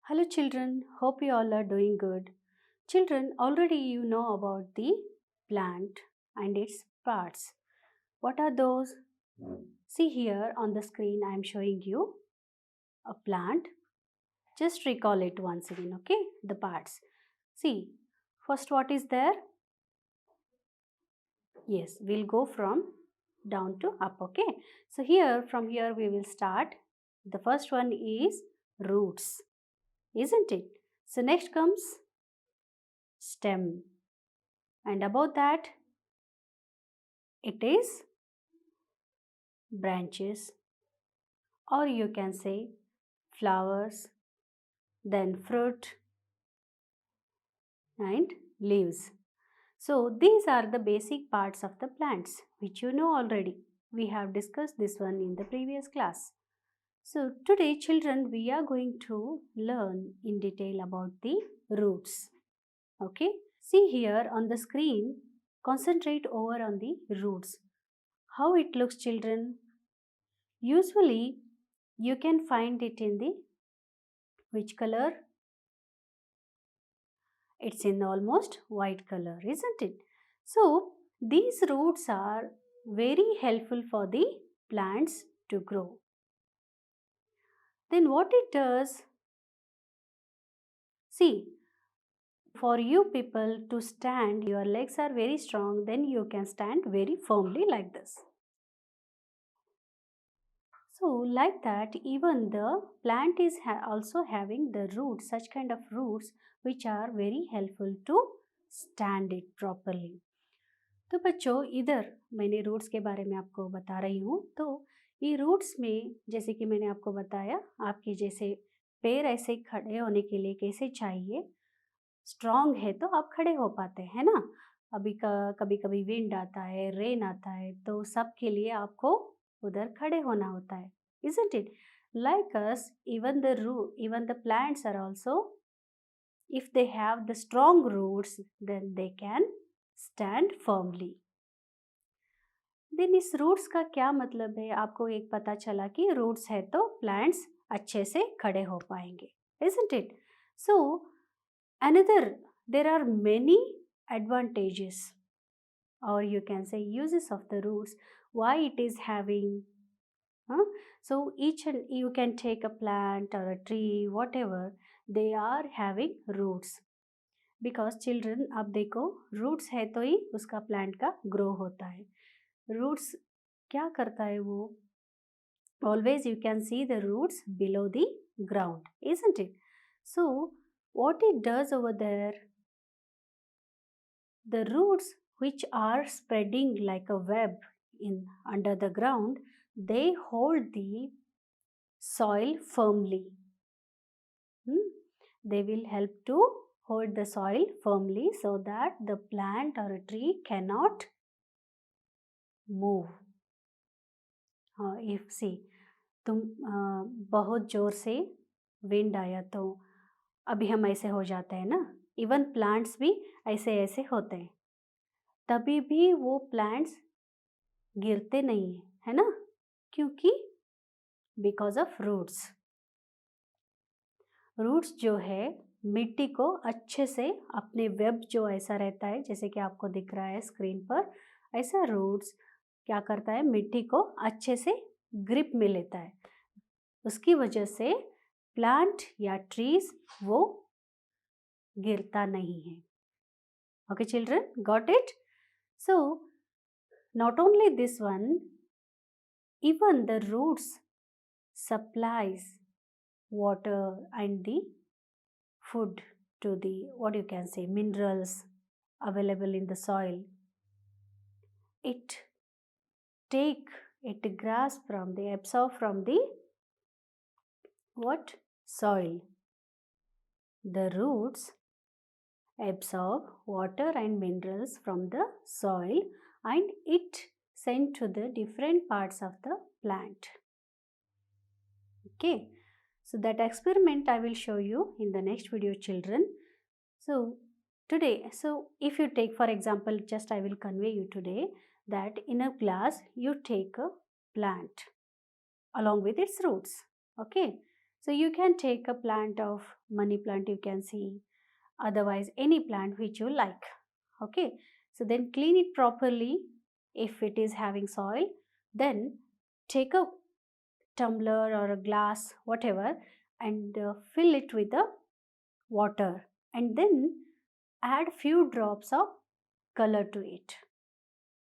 Hello children, hope you all are doing good. Children, already you know about the plant and its parts. What are those? See here on the screen I am showing you a plant. Just recall it once again, okay? The parts. See, first what is there? Yes, we'll go from down to up, okay? So from here we will start. The first one is roots, isn't it? So next comes stem, and above that it is branches, or you can say flowers, then fruit and leaves. So these are the basic parts of the plants which you know already. We have discussed this one in the previous class. So today children, we are going to learn in detail about the roots. Okay? See here on the screen, concentrate over on the roots. How it looks children? Usually you can find it in the which color? It's in almost white color, isn't it? So these roots are very helpful for the plants to grow. Then what it does? See, for you people to stand, your legs are very strong, then you can stand very firmly like this. So like that, even the plant is also having the roots, such kind of roots which are very helpful to stand it properly. तो बच्चों इधर मैंने roots के बारे में आपको बता रही हूँ। तो ये रूट्स में जैसे कि मैंने आपको बताया, आपके जैसे पैर ऐसे खड़े होने के लिए कैसे चाहिए, स्ट्रॉन्ग है तो आप खड़े हो पाते हैं ना। कभी कभी विंड आता है, रेन आता है, तो सब के लिए आपको उधर खड़े होना होता है, isn't it? Like us, even the plants are also, if they have the strong roots, then they can stand firmly. Then is roots का क्या मतलब है? आपको एक पता चला कि रूट्स है तो प्लांट्स अच्छे से खड़े हो पाएंगे, isn't it? So another, there are many advantages, or you can say uses of the roots, why it is having. So each and you can take a plant or a tree, whatever, they are having roots. Because children अब देखो, roots है तो ही उसका plant का grow होता है. Roots क्या करता है वो? Always you can see the roots below the ground, isn't it? So what it does over there, the roots which are spreading like a web in under the ground, they hold the soil firmly. They will help to hold the soil firmly so that the plant or a tree cannot move. If see, तुम बहुत ज़ोर से wind आया तो अभी हम ऐसे हो जाते हैं ना, इवन प्लांट्स भी ऐसे ऐसे होते हैं, तभी भी वो प्लांट्स गिरते नहीं हैं, है ना? क्योंकि बिकॉज ऑफ रूट्स. रूट्स जो है मिट्टी को अच्छे से अपने वेब जो ऐसा रहता है, जैसे कि आपको दिख रहा है स्क्रीन पर, ऐसा रूट्स क्या करता है, मिट्टी को अच्छे से ग्रिप में लेता है. उसकी वजह से प्लांट या ट्रीज वो गिरता नहीं है. Okay children, got it? So not only this one, even the roots supplies water and the food to the, what you can say, minerals available in the soil. It grasp from the, absorb from the what? Soil. The roots absorb water and minerals from the soil and it sent to the different parts of the plant. Okay, so that experiment I will show you in the next video children. So today, so if you take for example, just I will convey you today that in a glass you take a plant along with its roots. Okay, So you can take a plant of money plant, you can see, otherwise any plant which you like. Okay, so then clean it properly. If it is having soil, then take a tumbler or a glass, whatever, and fill it with the water, and then add few drops of color to it.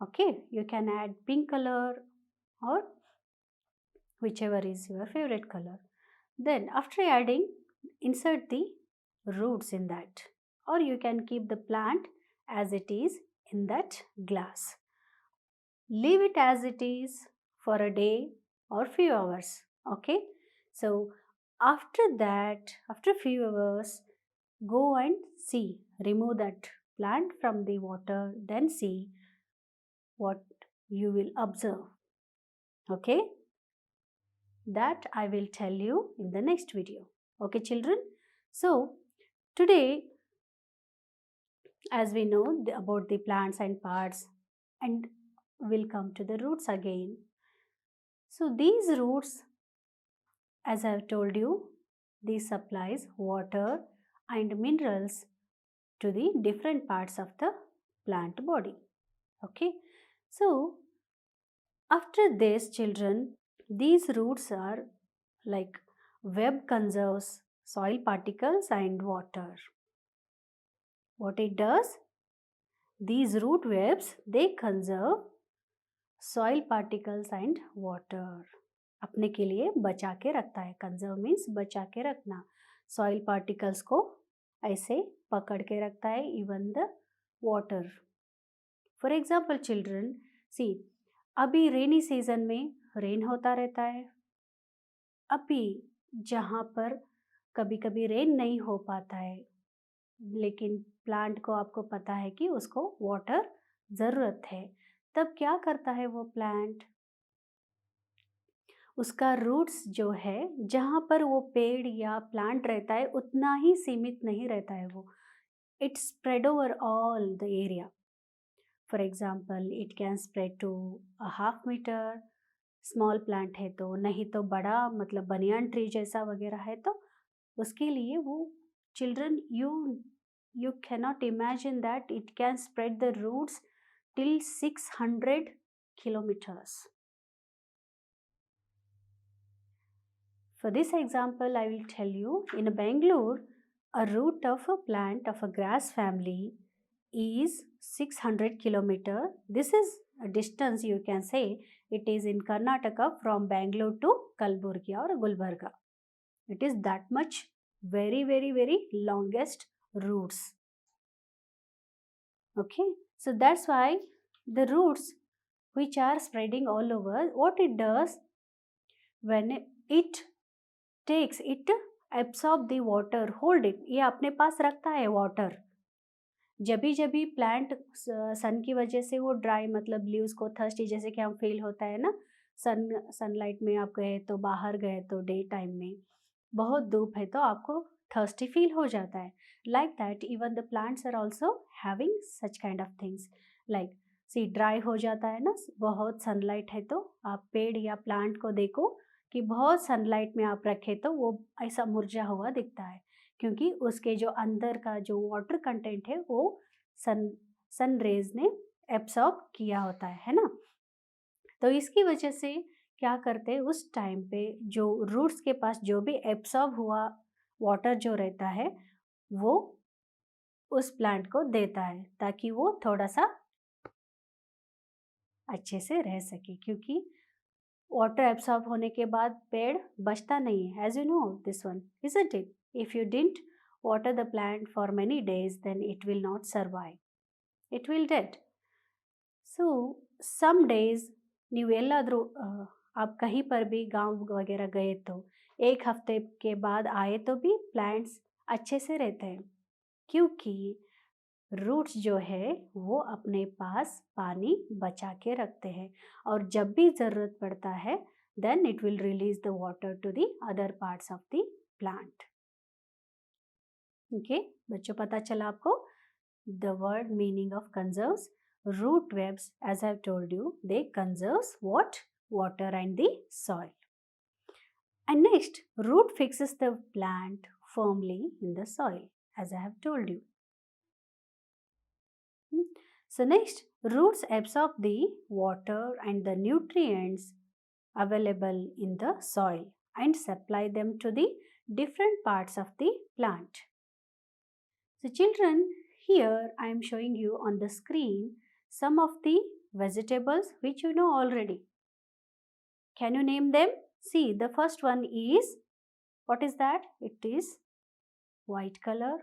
Okay, you can add pink color or whichever is your favorite color. Then after adding, insert the roots in that, or you can keep the plant as it is in that glass. Leave it as it is for a day or few hours. Okay, so after that, after few hours, go and see, remove that plant from the water, then see what you will observe. Okay, that I will tell you in the next video. Okay, children. So today, as we know about the plants and parts, and we'll come to the roots again. So these roots, as I've told you, these supplies water and minerals to the different parts of the plant body. Okay, so after this, children, these roots are like web conserves soil particles and water. What it does, these root webs, they conserve soil particles and water. अपने के लिए बचा के रखता है. Conserve means बचा के रखना. सॉइल पार्टिकल्स को ऐसे पकड़ के रखता है, even the water. For example children, see, अभी रेनी सीजन में रेन होता रहता है. अभी जहाँ पर कभी कभी रेन नहीं हो पाता है, लेकिन प्लांट को आपको पता है कि उसको वाटर ज़रूरत है, तब क्या करता है वो प्लांट, उसका रूट्स जो है, जहाँ पर वो पेड़ या प्लांट रहता है उतना ही सीमित नहीं रहता है वो. It spread over all the area. For example it can spread to a half metre. Small plant है तो, नहीं तो बड़ा मतलब बनियान ट्री जैसा वगैरह है तो उसके लिए वो, children, you cannot imagine that it can spread the roots till 600 kilometers. For this example, I will tell you, in Bangalore, a root of a plant of a grass family is 600 kilometer. This is a distance, you can say. It is in Karnataka from Bangalore to Kalburgi or Gulbarga. It is that much very, very, very longest roots. Okay, so that's why the roots which are spreading all over, what it does, when it takes, it absorb the water, hold it, ये अपने पास रखता है water. जब भी plant सन की वजह से वो ड्राई, मतलब लीव्स को थर्स्टी जैसे कि हम फील होता है ना, सनलाइट में आप गए तो, बाहर गए तो, डे टाइम में बहुत धूप है तो आपको थर्स्टी फील हो जाता है. Like that even the plants are also having such kind of things. Like see, dry हो जाता है ना, बहुत सनलाइट है तो आप पेड़ या प्लांट को देखो कि बहुत सनलाइट में आप रखें तो वो ऐसा मुरझा हुआ दिखता है, क्योंकि उसके जो अंदर का जो वाटर कंटेंट है वो सन रेज ने एब्सॉर्ब किया होता है ना. तो इसकी वजह से क्या करते हैं, उस टाइम पे जो रूट्स के पास जो भी एब्सॉर्ब हुआ वाटर जो रहता है वो उस प्लांट को देता है, ताकि वो थोड़ा सा अच्छे से रह सके, क्योंकि वाटर एब्सॉर्ब होने के बाद पेड़ बचता नहीं है. As you know this one, isn't it? If you didn't water the plant for many days, then it will not survive, it will dead. So some days, ನೀವು ಎಲ್ಲಾದರೂ आप कहीं पर भी गांव वगैरह गए तो एक हफ्ते के बाद आए तो भी प्लांट्स अच्छे से रहते हैं, क्योंकि रूट्स जो है वो अपने पास पानी बचा के रखते हैं, और जब भी ज़रूरत पड़ता है then it will release the water to the other parts of the plant. Okay बच्चों, पता चला आपको the word meaning of conserves. Root webs, as I've told you, they conserves what? Water and the soil. And next, root fixes the plant firmly in the soil, as I have told you. Hmm. So next, roots absorb the water and the nutrients available in the soil and supply them to the different parts of the plant. So children, here I am showing you on the screen some of the vegetables which you know already. Can you name them? See, the first one is, what is that? It is white color.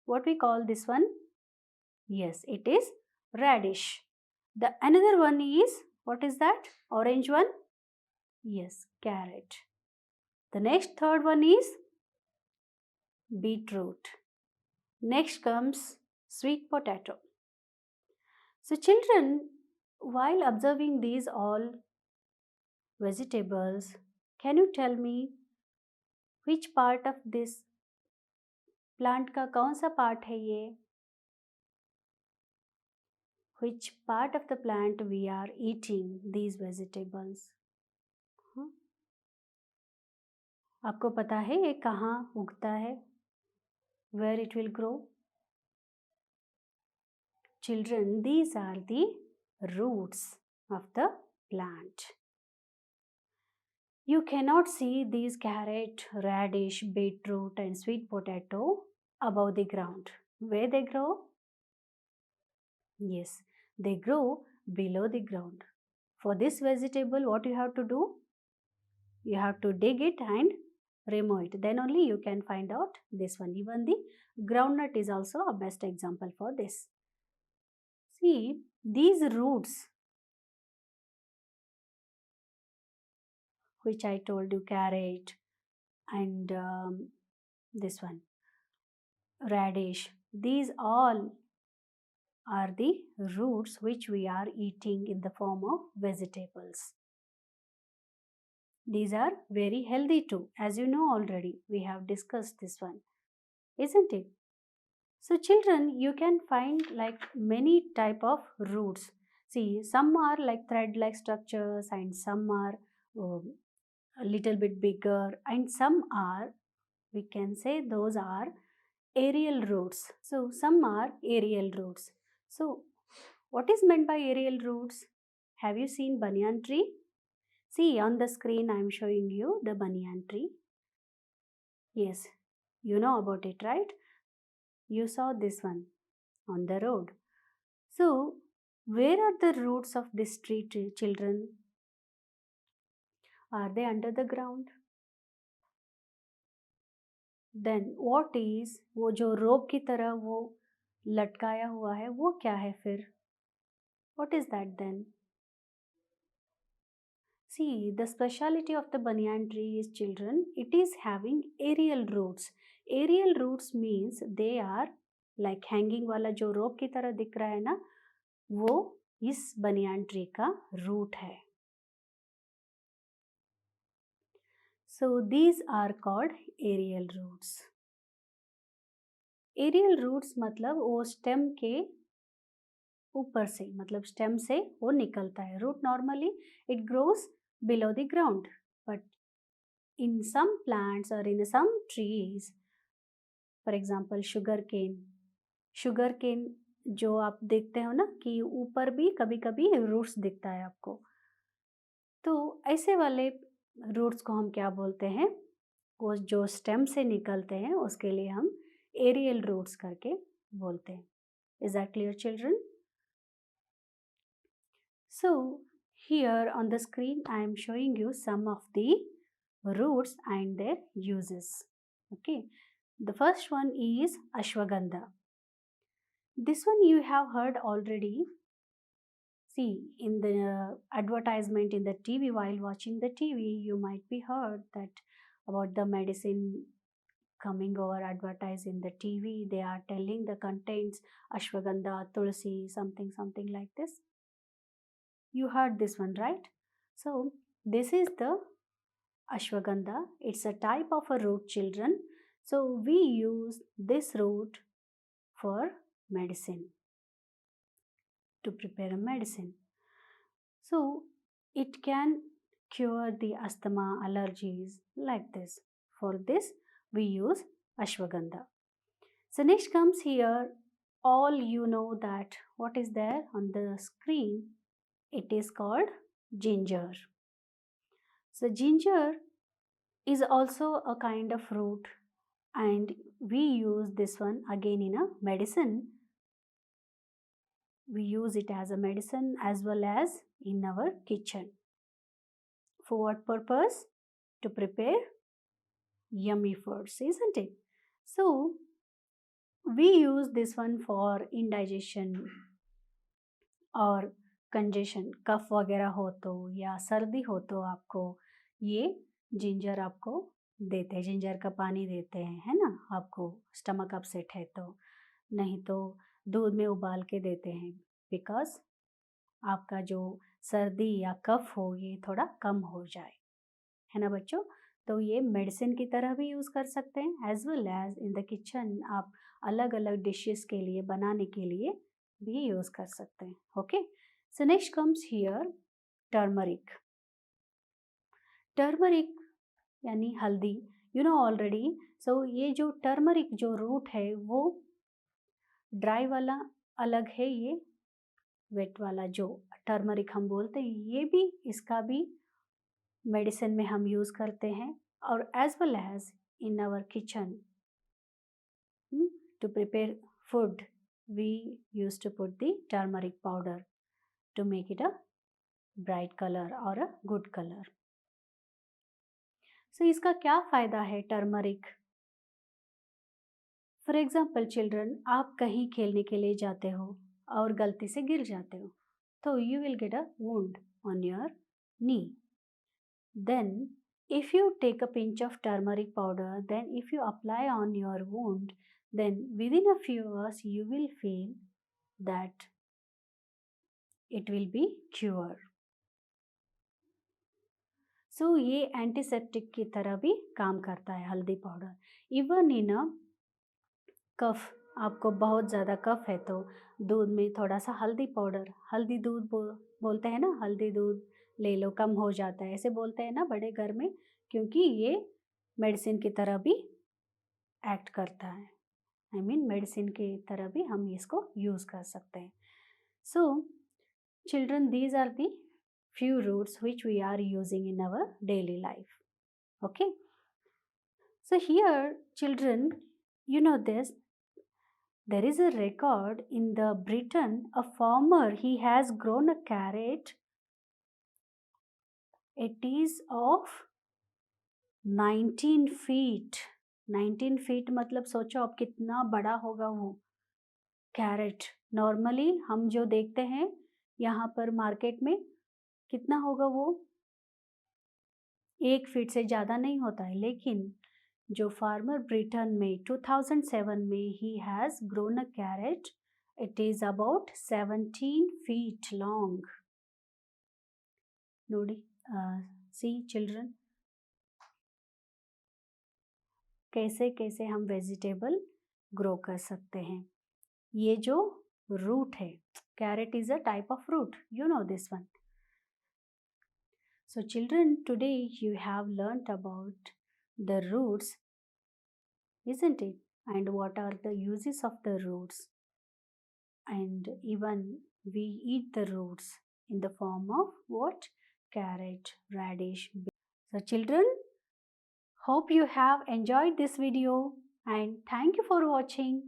What we call this one? Yes, it is radish. The another one is, what is that? Orange one? Yes, carrot. The next third one is beetroot. Next comes sweet potato. So children, while observing these all vegetables, can you tell me which part of this plant का कौन सा part है ये? Which part of the plant we are eating these vegetables? हाँ? आपको पता है ये कहाँ उगता है? Where it will grow? Children, these are the roots of the plant. You cannot see these carrot, radish, beetroot and sweet potato above the ground. Where they grow? Yes, they grow below the ground. For this vegetable, what you have to do? You have to dig it and remove it. Then only you can find out this one. Even the groundnut is also a best example for this. See, these roots which I told you, carrot and this one, radish, these all are the roots which we are eating in the form of vegetables. These are very healthy too, as you know already. We have discussed this one, isn't it? So children, you can find like many type of roots. See, some are like thread-like structures and some are a little bit bigger and some are, we can say those are aerial roots. So some are aerial roots. So what is meant by aerial roots? Have you seen banyan tree? See, on the screen I am showing you the banyan tree. Yes, you know about it, right? You saw this one on the road. So, where are the roots of this tree, children? Are they under the ground? Then what is वो जो rope की तरह वो लटकाया हुआ है वो क्या है फिर? What is that then? See, the speciality of the banyan tree is, children, it is having aerial roots. Aerial roots means they are like hanging वाला जो rope की तरह दिख रहा है ना, वो इस banyan tree का root है. So these are called aerial roots. Aerial roots मतलब वो stem के ऊपर से, मतलब stem से वो निकलता है. Root normally it grows below the ground, but in some plants or in some trees, for example sugar cane जो आप देखते हो ना कि ऊपर भी कभी कभी रूट्स दिखता है आपको, तो ऐसे वाले रूट्स को हम क्या बोलते हैं? वो जो स्टेम से निकलते हैं उसके लिए हम एरियल रूट्स करके बोलते हैं. Is that clear children? So here on the screen I am showing you some of the roots and their uses. Okay, the first one is ashwagandha. This one you have heard already. See, in the advertisement in the TV, while watching the TV, you might be heard that about the medicine coming over advertised in the TV. They are telling the contents ashwagandha, tulsi, something like this. You heard this one, right? So this is the ashwagandha. It's a type of a root, children. So we use this root for medicine, to prepare a medicine. So it can cure the asthma, allergies, like this. For this, we use ashwagandha. So next comes here, all you know that what is there on the screen, it is called ginger. So ginger is also a kind of root, and we use this one again in a medicine. We use it as a medicine as well as in our kitchen. For what purpose? To prepare yummy foods, isn't it? So we use this one for indigestion और congestion, कफ वगैरह हो तो या सर्दी हो तो आपको ये जिंजर आपको देते हैं, जिंजर का पानी देते हैं, है ना, आपको स्टमक अपसेट है तो, नहीं तो दूध में उबाल के देते हैं, बिकॉज आपका जो सर्दी या कफ हो ये थोड़ा कम हो जाए, है ना बच्चों। तो ये मेडिसिन की तरह भी यूज़ कर सकते हैं, as well as in the kitchen आप अलग अलग डिशेस के लिए बनाने के लिए भी यूज़ कर सकते हैं। Okay, so next comes here turmeric. Turmeric यानी हल्दी, यू नो ऑलरेडी। सो ये जो टर्मरिक जो रूट है वो ड्राई वाला अलग है, ये वेट वाला जो टर्मरिक हम बोलते हैं ये भी, इसका भी मेडिसिन में हम यूज़ करते हैं, और as well as in our kitchen to prepare food we used to put the turmeric powder to make it a bright color or a good color. So इसका क्या फ़ायदा है टर्मरिक? फॉर एग्जाम्पल चिल्ड्रन, आप कहीं खेलने के लिए जाते हो और गलती से गिर जाते हो तो you will get a wound on your knee. Then if you take a pinch of turmeric powder, then if you apply on your wound, then within a few hours you will feel that it will be cure. So ये antiseptic की तरह भी काम करता है हल्दी powder. Even in अ कफ, आपको बहुत ज़्यादा कफ है तो दूध में थोड़ा सा हल्दी पाउडर, हल्दी दूध बोलते हैं ना, हल्दी दूध ले लो कम हो जाता है, ऐसे बोलते हैं ना बड़े घर में, क्योंकि ये मेडिसिन की तरह भी एक्ट करता है. आई मीन मेडिसिन की तरह भी हम इसको यूज़ कर सकते हैं. So children, these are the few roots which we are using in our daily life. Okay, so here children, you know this, there is a record in the Britain, a farmer, he has grown a carrot, it is of 19 feet. 19 feet मतलब सोचो आप कितना बड़ा होगा वो carat. Normally हम जो देखते हैं यहाँ पर मार्केट में कितना होगा वो, 1 फीट से ज़्यादा नहीं होता है, लेकिन जो फार्मर ब्रिटेन में 2007 में ही has grown a carrot, it is about 17 feet long. नोडी, सी चिल्ड्रन, कैसे कैसे हम वेजिटेबल ग्रो कर सकते हैं. ये जो रूट है, carrot is a type of root, you know this one. So children, today you have learnt about the roots, isn't it? And what are the uses of the roots? And even we eat the roots in the form of what? Carrot, radish. So children, hope you have enjoyed this video and thank you for watching.